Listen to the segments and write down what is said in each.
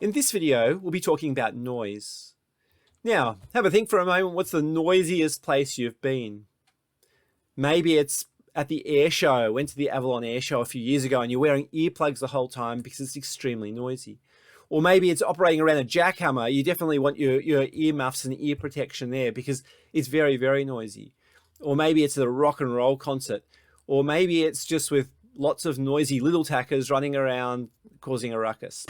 In this video, we'll be talking about noise. Now, have a think for a moment, what's the noisiest place you've been? Maybe it's at the air show. Went to the Avalon Air Show a few years ago and you're wearing earplugs the whole time because it's extremely noisy. Or maybe it's operating around a jackhammer. You definitely want your earmuffs and ear protection there because it's very, very noisy. Or maybe it's at a rock and roll concert. Or maybe it's just with lots of noisy little tackers running around causing a ruckus.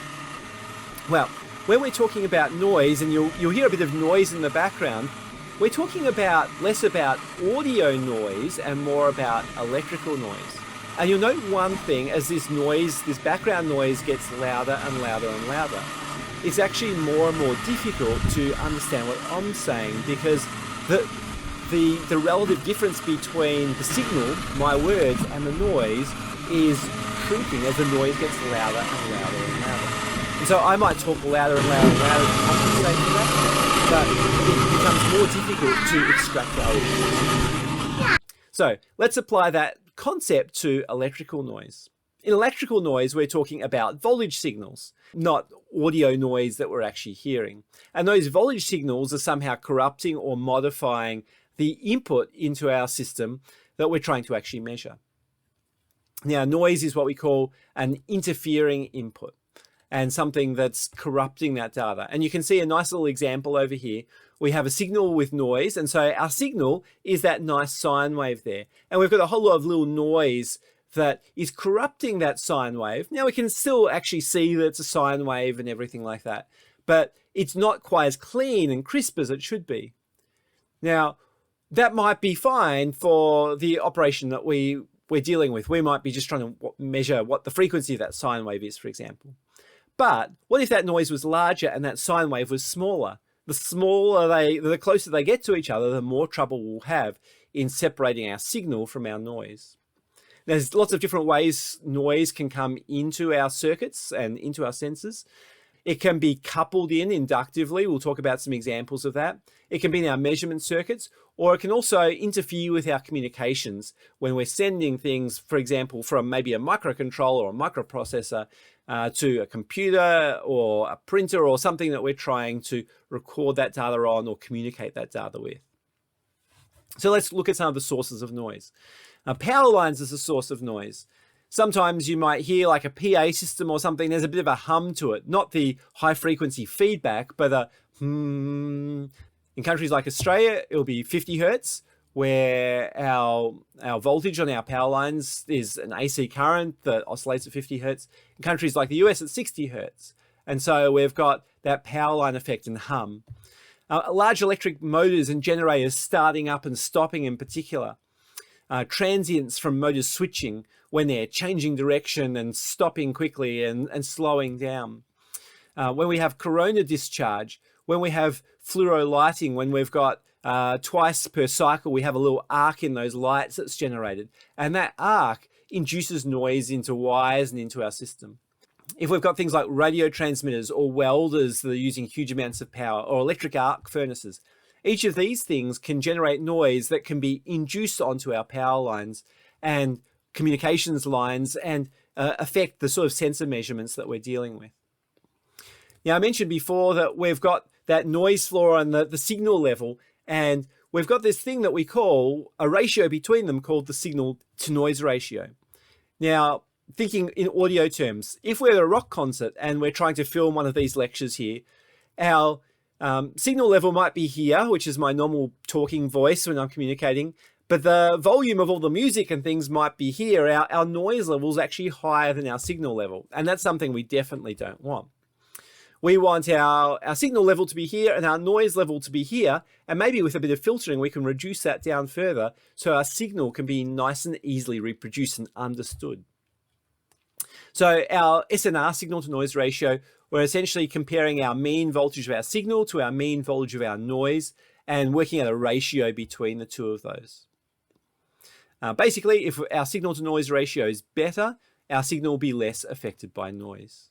Well, when we're talking about noise, and you'll hear a bit of noise in the background, we're talking about less about audio noise and more about electrical noise. And you'll note one thing, as this noise, this background noise gets louder and louder and louder, it's actually more and more difficult to understand what I'm saying because the relative difference between the signal, my words, and the noise is shrinking as the noise gets louder and louder and louder. And so I might talk louder and louder and louder to compensate for that, but it becomes more difficult to extract the audio. So let's apply that concept to electrical noise. In electrical noise, we're talking about voltage signals, not audio noise that we're actually hearing. And those voltage signals are somehow corrupting or modifying the input into our system that we're trying to actually measure. Now, noise is what we call an interfering input and something that's corrupting that data. And you can see a nice little example over here. We have a signal with noise, and so our signal is that nice sine wave there. And we've got a whole lot of little noise that is corrupting that sine wave. Now we can still actually see that it's a sine wave and everything like that, but it's not quite as clean and crisp as it should be. Now, that might be fine for the operation that we're dealing with. We might be just trying to measure what the frequency of that sine wave is, for example. But what if that noise was larger and that sine wave was smaller? The closer they get to each other, the more trouble we'll have in separating our signal from our noise. There's lots of different ways noise can come into our circuits and into our sensors. It can be coupled in inductively. We'll talk about some examples of that. It can be in our measurement circuits, or it can also interfere with our communications when we're sending things, for example, from maybe a microcontroller or a microprocessor to a computer or a printer or something that we're trying to record that data on or communicate that data with. So let's look at some of the sources of noise. Power lines is a source of noise. Sometimes you might hear like a PA system or something, there's a bit of a hum to it, not the high frequency feedback, but a In countries like Australia, it'll be 50 hertz, where our voltage on our power lines is an AC current that oscillates at 50 hertz. In countries like the US, it's 60 hertz. And so we've got that power line effect and hum. Large electric motors and generators starting up and stopping in particular. Transients from motors switching when they're changing direction and stopping quickly and slowing down. When we have corona discharge, when we have fluoro lighting, when we've got twice per cycle, we have a little arc in those lights that's generated. And that arc induces noise into wires and into our system. If we've got things like radio transmitters or welders that are using huge amounts of power, or electric arc furnaces, each of these things can generate noise that can be induced onto our power lines and communications lines and affect the sort of sensor measurements that we're dealing with. Now, I mentioned before that we've got that noise floor on the signal level, and we've got this thing that we call a ratio between them called the signal to noise ratio. Now, thinking in audio terms, if we're at a rock concert and we're trying to film one of these lectures here, our signal level might be here, which is my normal talking voice when I'm communicating, but the volume of all the music and things might be here. Our noise level is actually higher than our signal level, and that's something we definitely don't want. We want our signal level to be here and our noise level to be here, and maybe with a bit of filtering we can reduce that down further so our signal can be nice and easily reproduced and understood. So our SNR, signal to noise ratio, we're essentially comparing our mean voltage of our signal to our mean voltage of our noise and working out a ratio between the two of those. Basically, if our signal to noise ratio is better, our signal will be less affected by noise.